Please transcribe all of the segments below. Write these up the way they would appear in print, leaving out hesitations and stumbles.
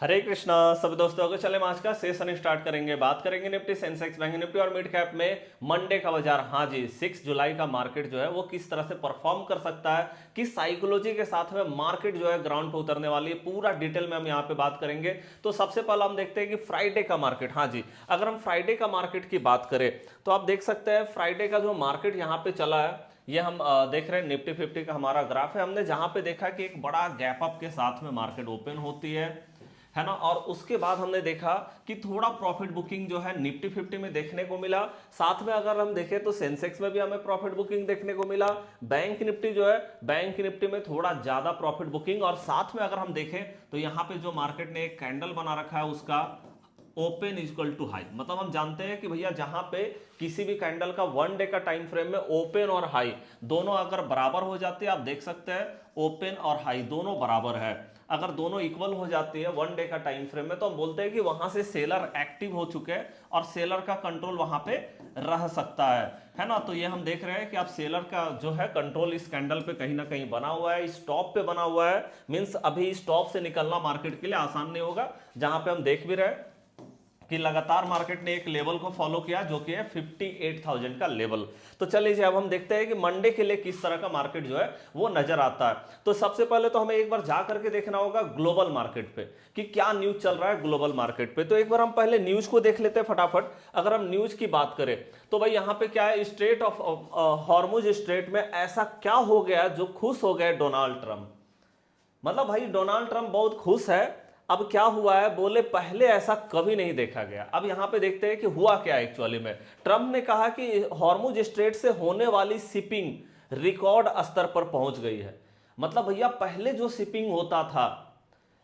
हरे कृष्णा सभी दोस्तों को। चले आज का सेशन स्टार्ट करेंगे। बात करेंगे निफ्टी, सेंसेक्स, बैंक निफ्टी और मिड कैप में मंडे का बाजार। हाँ जी, 6 जुलाई का मार्केट जो है वो किस तरह से परफॉर्म कर सकता है, किस साइकोलॉजी के साथ में मार्केट जो है ग्राउंड पे उतरने वाली है, पूरा डिटेल में हम यहाँ पे बात करेंगे। तो सबसे पहले हम देखते हैं कि फ्राइडे का मार्केट। हाँ जी, अगर हम फ्राइडे का मार्केट की बात करें तो आप देख सकते हैं फ्राइडे का जो मार्केट यहाँ पे चला है, ये हम देख रहे हैं निफ्टी 50 का हमारा ग्राफ है। हमने जहां पे देखा कि एक बड़ा गैप अप के साथ में मार्केट ओपन होती है ना, और उसके बाद हमने देखा कि थोड़ा प्रॉफिट बुकिंग जो है निफ्टी 50 में देखने को मिला। साथ में अगर हम देखें तो सेंसेक्स में भी हमें प्रॉफिट बुकिंग देखने को मिला। बैंक निफ्टी जो है, बैंक निफ्टी में थोड़ा ज्यादा प्रॉफिट बुकिंग, और साथ में अगर हम देखें तो यहाँ पे जो मार्केट ने एक कैंडल बना रखा है उसका ओपन इक्वल टू हाई, मतलब हम जानते हैं कि भैया जहां पे किसी भी कैंडल का 1 डे का टाइम फ्रेम में ओपन और हाई दोनों अगर बराबर हो जाते हैं, आप देख सकते हैं ओपन और हाई दोनों बराबर है। अगर दोनों इक्वल हो जाती है 1 डे का टाइम फ्रेम में, तो हम बोलते हैं कि वहां से सेलर एक्टिव हो चुके हैं और सेलर का कंट्रोल वहां पे रह सकता है ना। तो ये हम देख रहे हैं कि अब सेलर का जो है कंट्रोल इस कैंडल पे कहीं ना कहीं बना हुआ है, इस टॉप पे बना हुआ है। मींस अभी इस टॉप से निकलना मार्केट के लिए आसान नहीं होगा, जहां पे हम देख भी रहे हैं कि लगातार मार्केट ने एक लेवल को फॉलो किया जो कि है 58,000 का लेवल। तो चलिए अब हम देखते हैं कि मंडे के लिए किस तरह का मार्केट जो है वो नजर आता है। तो सबसे पहले तो हमें एक बार जा करके देखना होगा ग्लोबल मार्केट पे कि क्या न्यूज चल रहा है ग्लोबल मार्केट पे। तो एक बार हम पहले न्यूज को देख लेते हैं फटाफट। अगर हम न्यूज की बात करें तो भाई यहाँ पे क्या है, स्ट्रेट ऑफ हॉर्मुज स्ट्रेट में ऐसा क्या हो गया जो खुश हो गए डोनाल्ड ट्रंप। मतलब भाई डोनाल्ड ट्रंप बहुत खुश है। अब क्या हुआ है, बोले पहले ऐसा कभी नहीं देखा गया। अब यहां पे देखते हैं कि हुआ क्या एक्चुअली में। ट्रंप ने कहा कि हॉर्मुज स्ट्रेट से होने वाली शिपिंग रिकॉर्ड स्तर पर पहुंच गई है। मतलब भैया पहले जो शिपिंग होता था,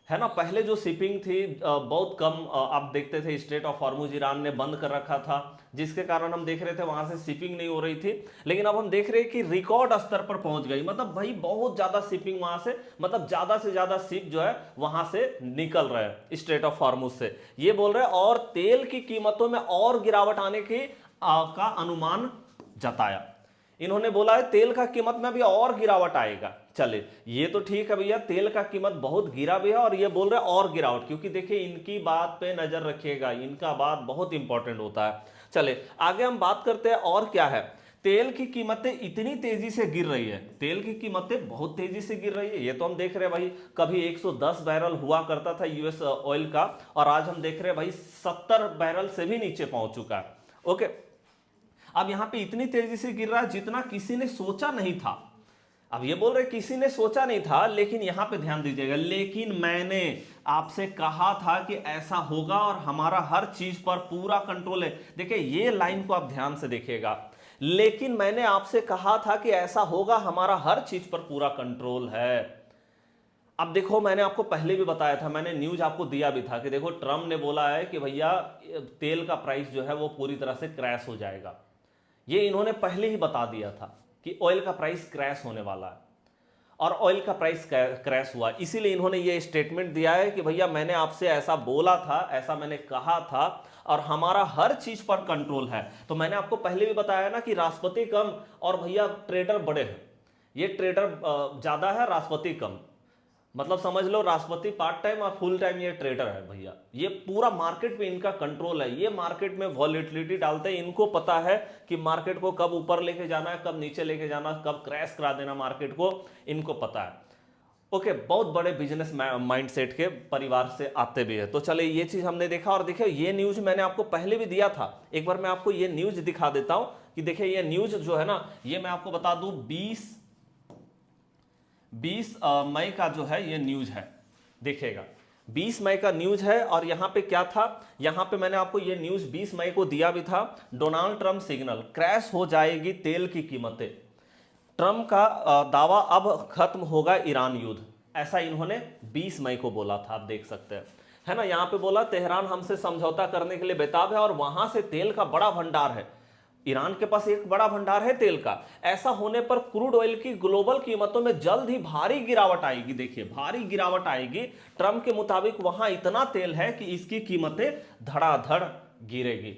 है ना, पहले जो शिपिंग थी बहुत कम, आप देखते थे स्ट्रेट ऑफ हॉर्मुज ईरान ने बंद कर रखा था, जिसके कारण हम देख रहे थे वहां से शिपिंग नहीं हो रही थी। लेकिन अब हम देख रहे हैं कि रिकॉर्ड स्तर पर पहुंच गई। मतलब भाई बहुत ज्यादा शिपिंग वहां से, मतलब ज्यादा से ज्यादा शिप जो है वहां से निकल रहे हैं स्ट्रेट ऑफ हॉर्मुज से। ये बोल रहे हैं और तेल की कीमतों में और गिरावट आने की का अनुमान जताया। इन्होंने बोला है तेल का कीमत में भी और गिरावट आएगा। चले ये तो ठीक है भैया, तेल का कीमत बहुत गिरा भी है और ये बोल रहे हैं और गिरावट, क्योंकि देखिए इनकी बात पे नजर रखिएगा, इनका बात बहुत इंपॉर्टेंट होता है। चले आगे हम बात करते हैं और क्या है। तेल की कीमतें इतनी तेजी से गिर रही है, तेल की कीमतें बहुत तेजी से गिर रही है, ये तो हम देख रहे हैं भाई। कभी 110 बैरल हुआ करता था यूएस ऑयल का, और आज हम देख रहे हैं भाई 70 बैरल से भी नीचे पहुंच चुका है। ओके, अब यहां पे इतनी तेजी से गिर रहा है जितना किसी ने सोचा नहीं था। अब ये बोल रहे किसी ने सोचा नहीं था, लेकिन यहां पे ध्यान दीजिएगा, लेकिन मैंने आपसे कहा था कि ऐसा होगा और हमारा हर चीज पर पूरा कंट्रोल है। देखिए ये लाइन को आप ध्यान से देखिएगा, लेकिन मैंने आपसे कहा था कि ऐसा होगा, हमारा हर चीज पर पूरा कंट्रोल है। अब देखो मैंने आपको पहले भी बताया था, मैंने न्यूज आपको दिया भी था कि देखो ट्रम्प ने बोला है कि भैया तेल का प्राइस जो है वो पूरी तरह से क्रैश हो जाएगा। ये इन्होंने पहले ही बता दिया था कि ऑयल का प्राइस क्रैश होने वाला है, और ऑयल का प्राइस क्रैश हुआ। इसीलिए इन्होंने ये स्टेटमेंट दिया है कि भैया मैंने आपसे ऐसा बोला था, ऐसा मैंने कहा था, और हमारा हर चीज पर कंट्रोल है। तो मैंने आपको पहले भी बताया ना कि राष्ट्रपति कम और भैया ट्रेडर बड़े हैं। ये ट्रेडर ज्यादा है, राष्ट्रपति कम। मतलब समझ लो राष्ट्रपति पार्ट टाइम और फुल टाइम ये ट्रेडर है भैया। ये पूरा मार्केट पे इनका कंट्रोल है, ये मार्केट में वॉलेटिलिटी डालते हैं। इनको पता है कि मार्केट को कब ऊपर लेके जाना है, कब नीचे लेके जाना, कब क्रैश करा देना मार्केट को, इनको पता है। ओके, बहुत बड़े बिजनेस माइंडसेट के परिवार से आते भी है। तो चले ये चीज हमने देखा, और देखिए ये न्यूज मैंने आपको पहले भी दिया था। एक बार मैं आपको ये न्यूज दिखा देता हूं कि देखिए ये न्यूज जो है ना, ये मैं आपको बता दूं 20 मई का जो है ये न्यूज है। देखिएगा 20 मई का न्यूज है, और यहां पे क्या था, यहां पे मैंने आपको ये न्यूज 20 मई को दिया भी था। डोनाल्ड ट्रंप सिग्नल, क्रैश हो जाएगी तेल की कीमतें। ट्रंप का दावा, अब खत्म होगा ईरान युद्ध, ऐसा इन्होंने 20 मई को बोला था। आप देख सकते हैं, है ना, यहां पे बोला तेहरान हमसे समझौता करने के लिए बेताब है और वहां से तेल का बड़ा भंडार है। ईरान के पास एक बड़ा भंडार है तेल का। ऐसा होने पर क्रूड ऑयल की ग्लोबल कीमतों में जल्द ही भारी गिरावट आएगी। देखिए भारी गिरावट आएगी। ट्रंप के मुताबिक वहां इतना तेल है कि इसकी कीमतें धड़ाधड़ गिरेगी।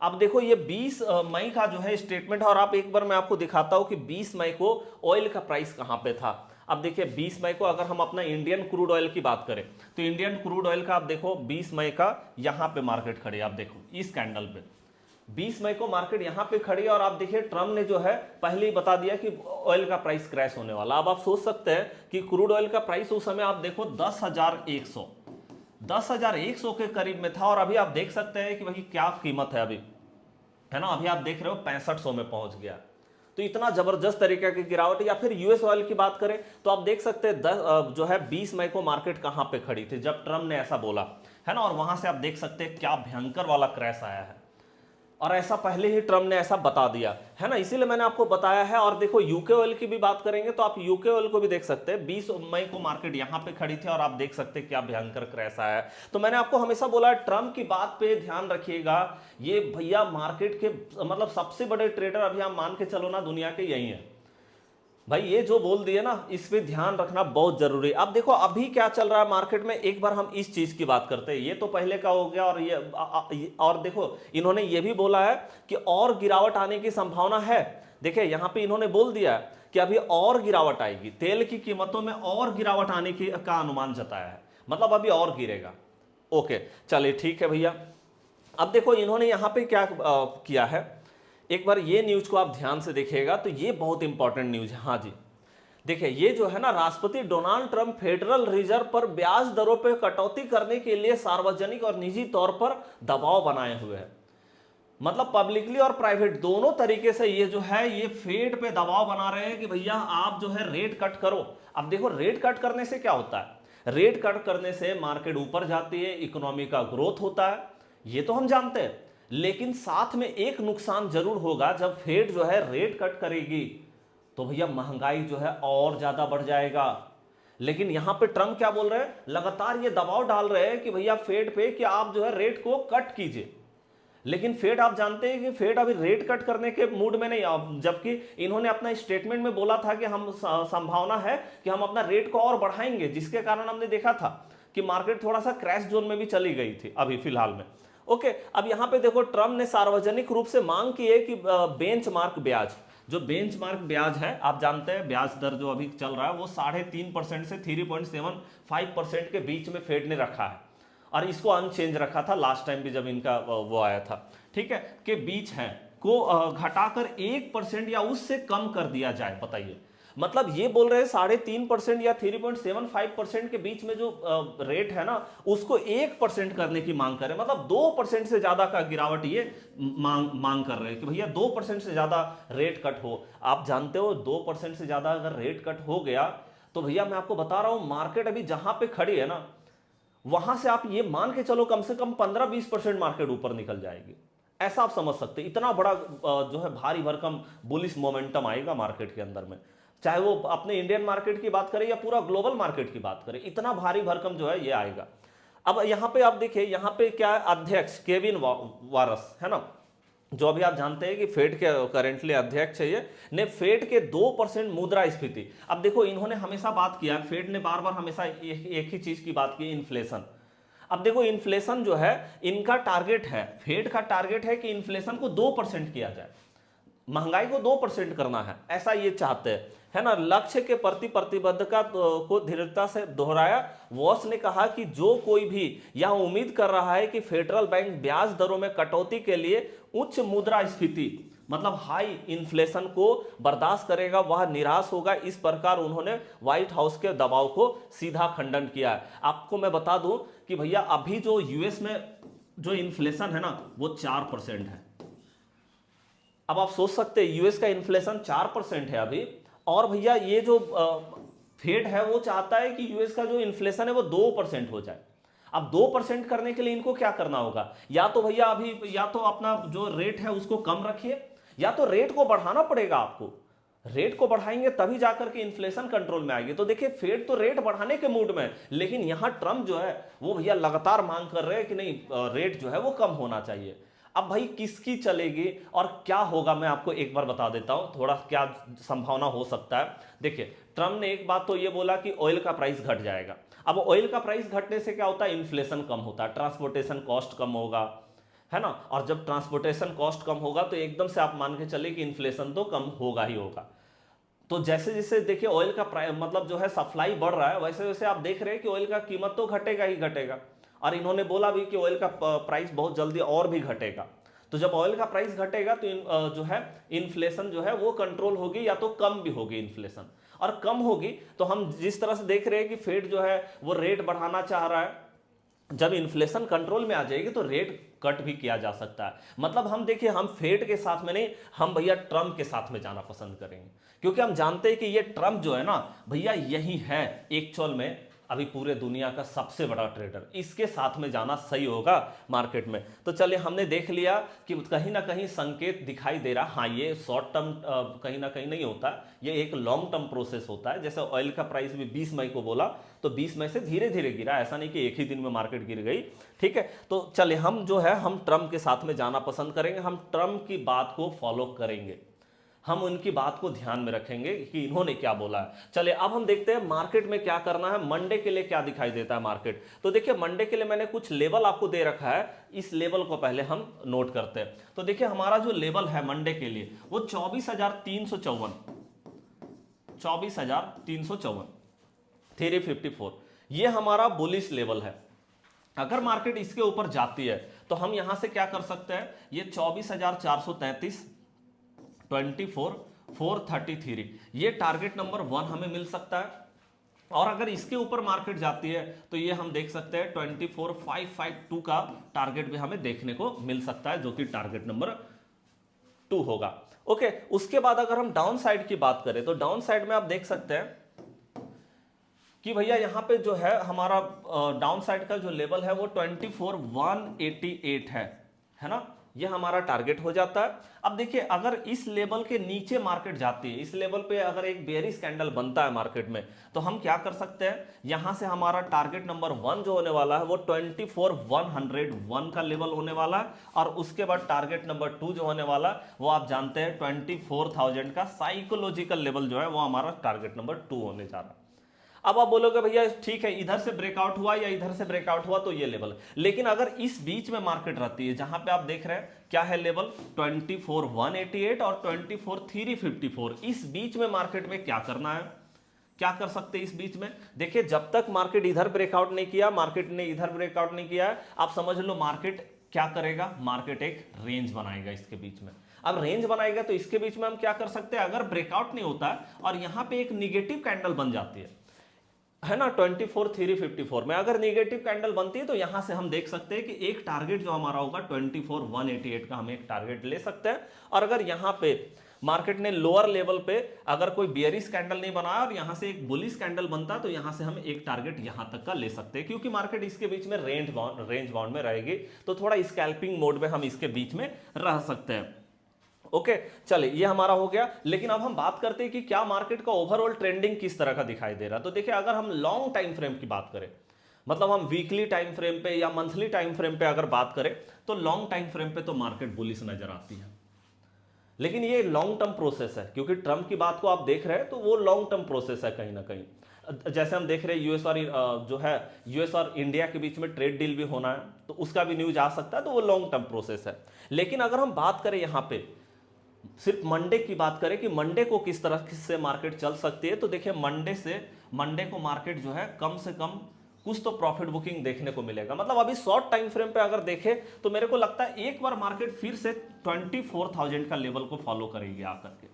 अब देखो ये 20 मई का जो है स्टेटमेंट है, और आप एक बार मैं आपको दिखाता हूं कि 20 मई को ऑयल का प्राइस कहां पे था। अब देखिए 20 मई को अगर हम अपना इंडियन क्रूड ऑयल की बात करें तो इंडियन क्रूड ऑयल का आप देखो 20 मई का यहां पे मार्केट खड़ी है, आप देखो इस कैंडल पे 20 मई को मार्केट यहां पे खड़ी है और आप देखिए ट्रम्प ने जो है पहले ही बता दिया कि ऑयल का प्राइस क्रैश होने वाला। अब आप सोच सकते हैं कि क्रूड ऑयल का प्राइस उस समय आप देखो 10,100 के करीब में था और अभी आप देख सकते हैं कि भाई क्या कीमत है अभी, है ना, अभी आप देख रहे हो 6500 में पहुंच गया। तो इतना जबरदस्त तरीके की गिरावट। या फिर यूएस ऑयल की बात करें तो आप देख सकते हैं जो है 20 मई को मार्केट कहां पे खड़ी थी जब ट्रम्प ने ऐसा बोला, है ना, और वहां से आप देख सकते हैं क्या भयंकर वाला क्रैश आया है और ऐसा पहले ही ट्रम्प ने ऐसा बता दिया, है ना, इसीलिए मैंने आपको बताया है। और देखो यूके ऑयल की भी बात करेंगे तो आप यूके ऑयल को भी देख सकते हैं 20 मई को मार्केट यहां पे खड़ी थी और आप देख सकते हैं क्या भयंकर क्रैश आया है। तो मैंने आपको हमेशा बोला ट्रम्प की बात पे ध्यान रखिएगा, ये भैया मार्केट के मतलब सबसे बड़े ट्रेडर अभी आप मान के चलो ना दुनिया के यही है भाई, ये जो बोल दिए ना इस पे ध्यान रखना बहुत जरूरी है। अब देखो अभी क्या चल रहा है मार्केट में, एक बार हम इस चीज की बात करते हैं। ये तो पहले का हो गया और और देखो इन्होंने ये भी बोला है कि और गिरावट आने की संभावना है। देखिए यहां पे इन्होंने बोल दिया है कि अभी और गिरावट आएगी, तेल की कीमतों में और गिरावट आने की का अनुमान जताया है, मतलब अभी और गिरेगा। ओके चलिए ठीक है भैया। अब देखो इन्होंने यहां पे क्या किया है, एक बार ये न्यूज को आप ध्यान से देखिएगा तो ये बहुत इंपॉर्टेंट न्यूज है। हाँ जी देखिए ये जो है ना, राष्ट्रपति डोनाल्ड ट्रंप फेडरल रिजर्व पर ब्याज दरों पर कटौती करने के लिए सार्वजनिक और निजी तौर पर दबाव बनाए हुए हैं। मतलब पब्लिकली और प्राइवेट दोनों तरीके से ये जो है ये फेड पे दबाव बना रहे हैं कि भैया आप जो है रेट कट करो। अब देखो रेट कट करने से क्या होता है, रेट कट करने से मार्केट ऊपर जाती है, इकोनॉमी का ग्रोथ होता है, ये तो हम जानते हैं। लेकिन साथ में एक नुकसान जरूर होगा, जब फेड जो है रेट कट करेगी तो भैया महंगाई जो है और ज्यादा बढ़ जाएगा। लेकिन यहां पे ट्रम्प क्या बोल रहे हैं, लगातार ये दबाव डाल रहे हैं कि भैया फेड पे कि आप जो है रेट को कट कीजिए। लेकिन फेड आप जानते हैं कि फेड अभी रेट कट करने के मूड में नहीं, जबकि इन्होंने अपना स्टेटमेंट में बोला था कि हम संभावना है कि हम अपना रेट को और बढ़ाएंगे, जिसके कारण हमने देखा था कि मार्केट थोड़ा सा क्रैश जोन में भी चली गई थी अभी फिलहाल में। ओके अब यहां पे देखो ट्रम्प ने सार्वजनिक रूप से मांग की है कि बेंचमार्क ब्याज, जो बेंचमार्क ब्याज है आप जानते हैं ब्याज दर जो अभी चल रहा है वो 3.5% से 3.75% के बीच में फेड ने रखा है और इसको अनचेंज रखा था लास्ट टाइम भी जब इनका वो आया था, ठीक है, के बीच है को घटाकर 1% या उससे कम कर दिया जाए। बताइए मतलब ये बोल रहे हैं 3.5% या 3.75% के बीच में जो रेट है ना उसको 1% करने की मांग कर रहे हैं, मतलब 2% से ज्यादा का गिरावट ये मांग कर रहे हैं कि भैया 2% से ज्यादा रेट कट हो। आप जानते हो 2% से ज्यादा अगर रेट कट हो गया तो भैया मैं आपको बता रहा हूं मार्केट अभी जहां पे खड़ी है ना वहां से आप ये मान के चलो कम से कम 15-20% मार्केट ऊपर निकल जाएगी, ऐसा आप समझ सकते हैं। इतना बड़ा जो है भारी भरकम बुलिश मोमेंटम आएगा मार्केट के अंदर में, चाहे वो अपने इंडियन मार्केट की बात करें या पूरा ग्लोबल मार्केट की बात करें, इतना भारी भरकम जो है ये आएगा। अब यहां पे आप देखिए यहां पे क्या है, अध्यक्ष केविन वारस है ना, जो अभी आप जानते हैं कि फेड के करेंटली अध्यक्ष है, ये ने फेड के 2% मुद्रास्फीति। अब देखो इन्होंने हमेशा बात किया, फेड ने बार बार हमेशा एक ही चीज की बात की, इन्फ्लेशन। अब देखो इन्फ्लेशन जो है इनका टारगेट है, फेड का टारगेट है कि इन्फ्लेशन को 2% किया जाए, महंगाई को 2% करना है, ऐसा ये चाहते हैं, है ना। लक्ष्य के प्रति प्रतिबद्धता को दृढ़ता से दोहराया। वॉस ने कहा कि जो कोई भी यह उम्मीद कर रहा है कि फेडरल बैंक ब्याज दरों में कटौती के लिए उच्च मुद्रास्फीति मतलब हाई इन्फ्लेशन को बर्दाश्त करेगा वह निराश होगा। इस प्रकार उन्होंने व्हाइट हाउस के दबाव को सीधा खंडन किया है। आपको मैं बता दूं कि भैया अभी जो यूएस में जो इन्फ्लेशन है ना वो 4% है। अब आप सोच सकते हैं यूएस का इन्फ्लेशन 4% है अभी, और भैया ये जो फेड है वो चाहता है कि यूएस का जो इन्फ्लेशन है वो 2% हो जाए। अब 2% करने के लिए इनको क्या करना होगा, या तो भैया अभी या तो अपना जो रेट है उसको कम रखिए, या तो रेट को बढ़ाना पड़ेगा आपको। रेट को बढ़ाएंगे तभी जाकर के इन्फ्लेशन कंट्रोल में आएगी। तो देखिए फेड तो रेट बढ़ाने के मूड में, लेकिन यहां ट्रम्प जो है वो भैया लगातार मांग कर रहे हैं कि नहीं रेट जो है वो कम होना चाहिए। अब भाई किसकी चलेगी और क्या होगा मैं आपको एक बार बता देता हूं थोड़ा क्या संभावना हो सकता है। देखिए ट्रम्प ने एक बात तो ये बोला कि ऑयल का प्राइस घट जाएगा। अब ऑयल का प्राइस घटने से क्या होता है, इन्फ्लेशन कम होता है, ट्रांसपोर्टेशन कॉस्ट कम होगा, है ना। और जब ट्रांसपोर्टेशन कॉस्ट कम होगा तो एकदम से आप मान के चले कि इन्फ्लेशन तो कम होगा ही होगा। तो जैसे जैसे देखिए ऑयल का मतलब जो है सप्लाई बढ़ रहा है, वैसे वैसे आप देख रहे हैं कि ऑयल का कीमत तो घटेगा ही घटेगा। और इन्होंने बोला भी कि ऑयल का प्राइस बहुत जल्दी और भी घटेगा। तो जब ऑयल का प्राइस घटेगा तो जो है इन्फ्लेशन जो है वो कंट्रोल होगी या तो कम भी होगी इन्फ्लेशन। और कम होगी तो हम जिस तरह से देख रहे हैं कि फेड जो है वो रेट बढ़ाना चाह रहा है, जब इन्फ्लेशन कंट्रोल में आ जाएगी तो रेट कट भी किया जा सकता है। मतलब हम देखिए, हम फेड के साथ में नहीं, हम भैया ट्रम्प के साथ में जाना पसंद करेंगे, क्योंकि हम जानते हैं कि ये ट्रम्प जो है ना भैया, यही है एक्चुअल में अभी पूरे दुनिया का सबसे बड़ा ट्रेडर। इसके साथ में जाना सही होगा मार्केट में। तो चलिए, हमने देख लिया कि कहीं ना कहीं संकेत दिखाई दे रहा, हाँ ये शॉर्ट टर्म कहीं ना कहीं नहीं होता, ये एक लॉन्ग टर्म प्रोसेस होता है। जैसे ऑयल का प्राइस भी 20 मई को बोला तो 20 मई से धीरे धीरे गिरा, ऐसा नहीं कि एक ही दिन में मार्केट गिर गई। ठीक है, तो चलिए हम जो है हम ट्रम्प के साथ में जाना पसंद करेंगे, हम ट्रम्प की बात को फॉलो करेंगे, हम उनकी बात को ध्यान में रखेंगे कि इन्होंने क्या बोला है। चलिए अब हम देखते हैं मार्केट में क्या करना है, मंडे के लिए क्या दिखाई देता है मार्केट। तो देखिए मंडे के लिए मैंने कुछ लेवल आपको दे रखा है, इस लेवल को पहले हम नोट करते हैं। तो देखिए हमारा जो लेवल है मंडे के लिए वो 24,354, 24,354, 354, ये हमारा बुलिश लेवल है। अगर मार्केट इसके ऊपर जाती है तो हम यहां से क्या कर सकते हैं, ये 24,433, 24,433, ये टारगेट नंबर 1 हमें मिल सकता है। और अगर इसके ऊपर मार्केट जाती है तो ये हम देख सकते हैं 24,552 का टारगेट भी हमें देखने को मिल सकता है, जो कि टारगेट नंबर 2 होगा। ओके, उसके बाद अगर हम डाउन साइड की बात करें तो डाउन साइड में आप देख सकते हैं कि भैया यहां पे जो है हमारा डाउन साइड का जो लेवल है वो 24,188 है ना, ये हमारा टारगेट हो जाता है। अब देखिए अगर इस लेवल के नीचे मार्केट जाती है, इस लेवल पे अगर एक बेयरिश कैंडल बनता है मार्केट में, तो हम क्या कर सकते हैं, यहां से हमारा टारगेट नंबर 1 जो होने वाला है वो 24,101 का लेवल होने वाला है। और उसके बाद टारगेट नंबर 2 जो होने वाला है वो आप जानते हैं 24,000 का साइकोलॉजिकल लेवल जो है वो हमारा टारगेट नंबर 2 होने जा रहा है। अब आप बोलोगे भैया ठीक है, इधर से ब्रेकआउट हुआ या इधर से ब्रेकआउट हुआ तो ये लेवल, लेकिन अगर इस बीच में मार्केट रहती है जहां पे आप देख रहे हैं क्या है लेवल 24,188 और 24,354, इस बीच में मार्केट में क्या करना है, क्या कर सकते हैं इस बीच में। देखिए जब तक मार्केट इधर ब्रेकआउट नहीं किया, मार्केट ने इधर ब्रेकआउट नहीं किया है, आप समझ लो मार्केट क्या करेगा, मार्केट एक रेंज बनाएगा इसके बीच में। अब रेंज बनाएगा तो इसके बीच में हम क्या कर सकते हैं, अगर ब्रेकआउट नहीं होता और यहां पे एक निगेटिव कैंडल बन जाती है ना 24,354 में, अगर नेगेटिव कैंडल बनती है तो यहां से हम देख सकते हैं कि एक टारगेट जो हमारा होगा 24,188 का हम एक टारगेट ले सकते हैं। और अगर यहां पे मार्केट ने लोअर लेवल पे अगर कोई बियरिश कैंडल नहीं बनाया और यहां से एक बुलिश कैंडल बनता है तो यहां से हम एक टारगेट यहां तक का ले सकते हैं, क्योंकि मार्केट इसके बीच में रेंज बाउंड में रहेगी, तो थोड़ा स्कैल्पिंग मोड में हम इसके बीच में रह सकते हैं। ओके, चलिए ये हमारा हो गया। लेकिन अब हम बात करते हैं कि क्या मार्केट का ओवरऑल ट्रेंडिंग किस तरह का दिखाई दे रहा है। तो देखिए अगर हम लॉन्ग टाइम फ्रेम की बात करें, मतलब हम वीकली टाइम फ्रेम पे या मंथली टाइम फ्रेम पे अगर बात करें, तो लॉन्ग टाइम फ्रेम पे तो मार्केट बुलिश नजर आती है। लेकिन ये लॉन्ग टर्म प्रोसेस है, क्योंकि ट्रम्प की बात को आप देख रहे हैं तो वो लॉन्ग टर्म प्रोसेस है कहीं ना कहीं। जैसे हम देख रहे हैं यूएस और जो है यूएस और इंडिया के बीच में ट्रेड डील भी होना है, तो उसका भी न्यूज आ सकता है, तो वो लॉन्ग टर्म प्रोसेस है। लेकिन अगर हम बात करें यहाँ पे सिर्फ मंडे की बात करें कि मंडे को किस तरह से मार्केट चल सकती है, तो देखिए मंडे को मार्केट जो है कम से कम कुछ तो प्रॉफिट बुकिंग देखने को मिलेगा। मतलब अभी शॉर्ट टाइम फ्रेम पे अगर देखें तो मेरे को लगता है एक बार मार्केट फिर से 24,000 का लेवल को फॉलो करेगी आकर के,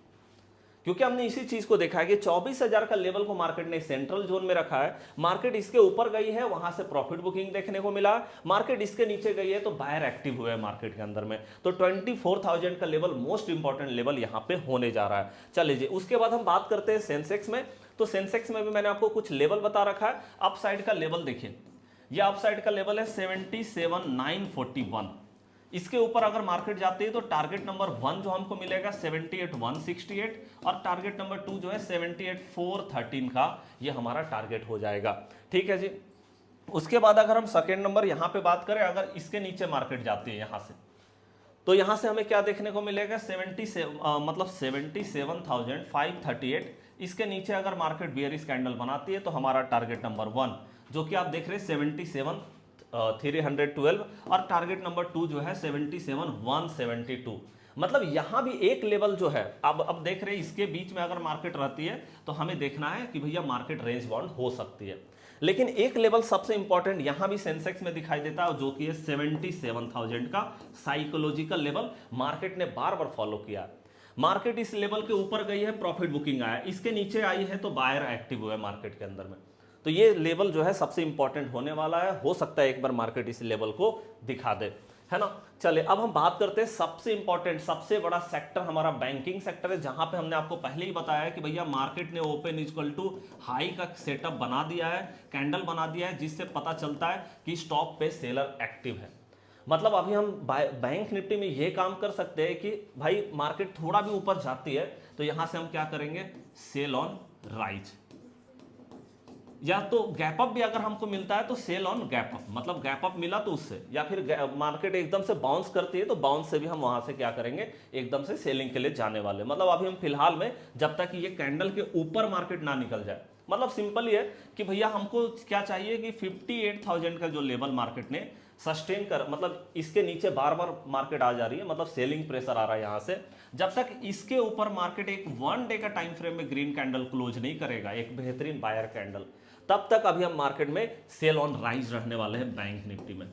क्योंकि हमने इसी चीज को देखा है कि 24,000 का लेवल को मार्केट ने सेंट्रल जोन में रखा है। मार्केट इसके ऊपर गई है, वहां से प्रॉफिट बुकिंग देखने को मिला, मार्केट इसके नीचे गई है तो बायर एक्टिव हुए मार्केट के अंदर में। तो 24,000 का लेवल मोस्ट इंपॉर्टेंट लेवल यहां पे होने जा रहा है। चलिए उसके बाद हम बात करते हैं सेंसेक्स में। तो सेंसेक्स में भी मैंने आपको कुछ लेवल बता रखा है। अप साइड का लेवल देखिए, यह अप साइड का लेवल है 77,941। इसके ऊपर अगर मार्केट जाती है तो टारगेट नंबर 1 जो हमको मिलेगा 78,168 और टारगेट नंबर 2 जो है 78,413 का, ये हमारा टारगेट हो जाएगा। ठीक है जी। उसके बाद अगर हम सेकेंड नंबर यहां पे बात करें, अगर इसके नीचे मार्केट जाती है यहां से, तो यहां से हमें क्या देखने को मिलेगा 77,538। इसके नीचे अगर मार्केट बियरिश कैंडल बनाती है तो हमारा टारगेट नंबर 1 जो कि आप देख रहे हैं 77,312 और टारगेट नंबर 2 जो है 77,172। मतलब यहां भी एक लेवल जो है, अब देख रहे हैं इसके बीच में अगर मार्केट रहती है तो हमें देखना है कि भैया मार्केट रेंज बाउंड हो सकती है। लेकिन एक लेवल सबसे इंपॉर्टेंट यहां भी सेंसेक्स में दिखाई देता है, जो कि है 77,000 का साइकोलॉजिकल लेवल मार्केट ने बार बार फॉलो किया। मार्केट इस लेवल के ऊपर गई है, प्रॉफिट बुकिंग आया, इसके नीचे आई है तो बायर एक्टिव हुआ है मार्केट के अंदर में। तो ये लेवल जो है सबसे इंपॉर्टेंट होने वाला है, हो सकता है एक बार मार्केट इस लेवल को दिखा दे, है ना। चलिए अब हम बात करते हैं सबसे इंपॉर्टेंट, सबसे बड़ा सेक्टर हमारा बैंकिंग सेक्टर है, जहां पे हमने आपको पहले ही बताया है कि भैया मार्केट ने ओपन इक्वल टू हाई का सेटअप बना दिया है, कैंडल बना दिया है, जिससे पता चलता है कि स्टॉक पे सेलर एक्टिव है। मतलब अभी हम बैंक निफ्टी में ये काम कर सकते हैं कि भाई मार्केट थोड़ा भी ऊपर जाती है तो यहां से हम क्या करेंगे, सेल ऑन राइज, या तो गैप अप भी अगर हमको मिलता है तो सेल ऑन गैप अप, मतलब गैप अप मिला तो उससे, या फिर मार्केट एकदम से बाउंस करती है तो बाउंस से भी हम वहां से क्या करेंगे, एकदम से सेलिंग के लिए जाने वाले। मतलब अभी हम फिलहाल में जब तक ये कैंडल के ऊपर मार्केट ना निकल जाए, मतलब सिंपल ही है कि भैया हमको क्या चाहिए कि 58,000 का जो लेवल मार्केट ने सस्टेन कर, मतलब इसके नीचे बार बार मार्केट आ जा रही है, मतलब सेलिंग प्रेशर आ रहा है यहां से। जब तक इसके ऊपर मार्केट एक 1 डे का टाइम फ्रेम में ग्रीन कैंडल क्लोज नहीं करेगा, एक बेहतरीन बायर कैंडल, तब तक अभी हम मार्केट में सेल ऑन राइज रहने वाले हैं बैंक निफ्टी में।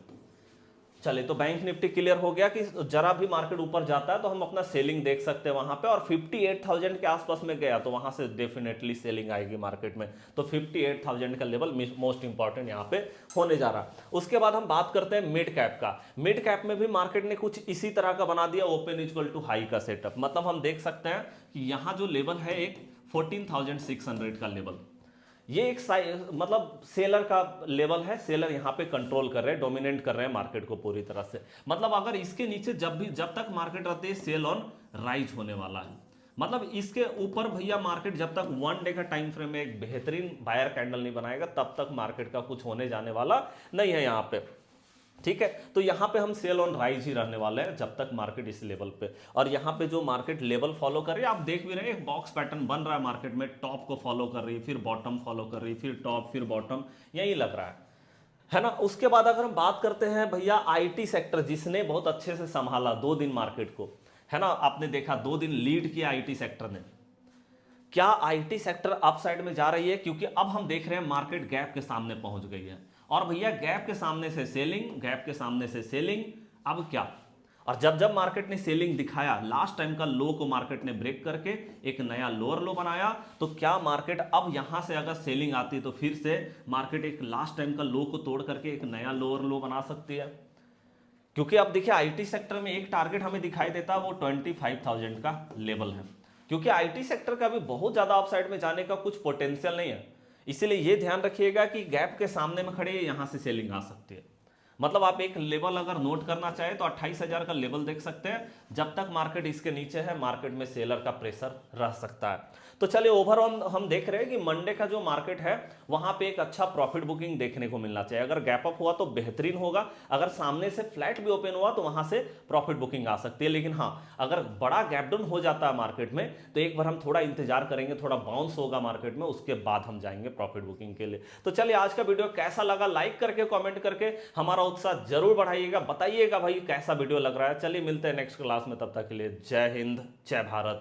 चलिए तो बैंक निफ्टी क्लियर हो गया कि जरा भी मार्केट ऊपर जाता है तो हम अपना सेलिंग देख सकते हैं वहां पे, और 58,000 के आसपास में गया तो वहां से डेफिनेटली सेलिंग आएगी मार्केट में। तो 58,000 का लेवल मोस्ट इंपॉर्टेंट यहां पे होने जा रहा है। उसके बाद हम बात करते हैं मिड कैप का। मिड कैप में भी मार्केट ने कुछ इसी तरह का बना दिया, ओपन इक्वल टू हाई का सेटअप। मतलब हम देख सकते हैं कि यहां जो लेवल है एक 14,600 का लेवल, ये एक मतलब सेलर का लेवल है, सेलर यहां पे कंट्रोल कर रहे हैं, डोमिनेट कर रहे हैं मार्केट को पूरी तरह से। मतलब अगर इसके नीचे जब तक मार्केट रहती है सेल ऑन राइज होने वाला है। मतलब इसके ऊपर भैया मार्केट जब तक 1 डे का टाइम फ्रेम में एक बेहतरीन बायर कैंडल नहीं बनाएगा तब तक मार्केट का कुछ होने जाने वाला नहीं है यहाँ पे, ठीक है। तो यहां पे हम सेल ऑन राइज ही रहने वाले हैं जब तक मार्केट इस लेवल पे, और यहां पे जो मार्केट लेवल फॉलो कर रही है आप देख भी रहे हैं, एक बॉक्स पैटर्न बन रहा है मार्केट में, टॉप को फॉलो कर रही है, फिर बॉटम फॉलो कर रही है, फिर टॉप, फिर बॉटम, यही लग रहा है ना। उसके बाद अगर हम बात करते हैं भैया आईटी सेक्टर, जिसने बहुत अच्छे से संभाला 2 दिन मार्केट को, है ना। आपने देखा 2 दिन लीड किया आईटी सेक्टर ने। क्या आईटी सेक्टर अपसाइड में जा रही है, क्योंकि अब हम देख रहे हैं मार्केट गैप के सामने पहुंच गई है, और भैया गैप के सामने से सेलिंग, गैप के सामने से सेलिंग, अब क्या। और जब मार्केट ने सेलिंग दिखाया, लास्ट टाइम का लो को मार्केट ने ब्रेक करके एक नया लोअर लो बनाया, तो क्या मार्केट अब यहां से अगर सेलिंग आती है तो फिर से मार्केट एक लास्ट टाइम का लो को तोड़ करके एक नया लोअर लो बना सकती है। क्योंकि अब देखिए आईटी सेक्टर में एक टारगेट हमें दिखाई देता है, वो 25,000 का लेवल है, क्योंकि आईटी सेक्टर का भी बहुत ज्यादा अपसाइड में जाने का कुछ पोटेंशियल नहीं है। इसीलिए ये ध्यान रखिएगा कि गैप के सामने में खड़े यहां से सेलिंग आ सकती है। मतलब आप एक लेवल अगर नोट करना चाहे तो 28,000 का लेवल देख सकते हैं, जब तक मार्केट इसके नीचे है मार्केट में सेलर का प्रेशर रह सकता है। तो चलिए ओवरऑल हम देख रहे हैं कि मंडे का जो मार्केट है वहां पे एक अच्छा प्रॉफिट बुकिंग देखने को मिलना चाहिए। अगर गैप अप हुआ तो बेहतरीन होगा, अगर सामने से फ्लैट भी ओपन हुआ तो वहां से प्रॉफिट बुकिंग आ सकती है। लेकिन हाँ, अगर बड़ा गैप डाउन हो जाता है मार्केट में तो एक बार हम थोड़ा इंतजार करेंगे, थोड़ा बाउंस होगा मार्केट में, उसके बाद हम जाएंगे प्रॉफिट बुकिंग के लिए। तो चलिए आज का वीडियो कैसा लगा, लाइक करके कमेंट करके हमारा उत्साह जरूर बढ़ाइएगा, बताइएगा भाई कैसा वीडियो लग रहा है। चलिए मिलते हैं नेक्स्ट क्लास में, तब तक के लिए जय हिंद, जय भारत।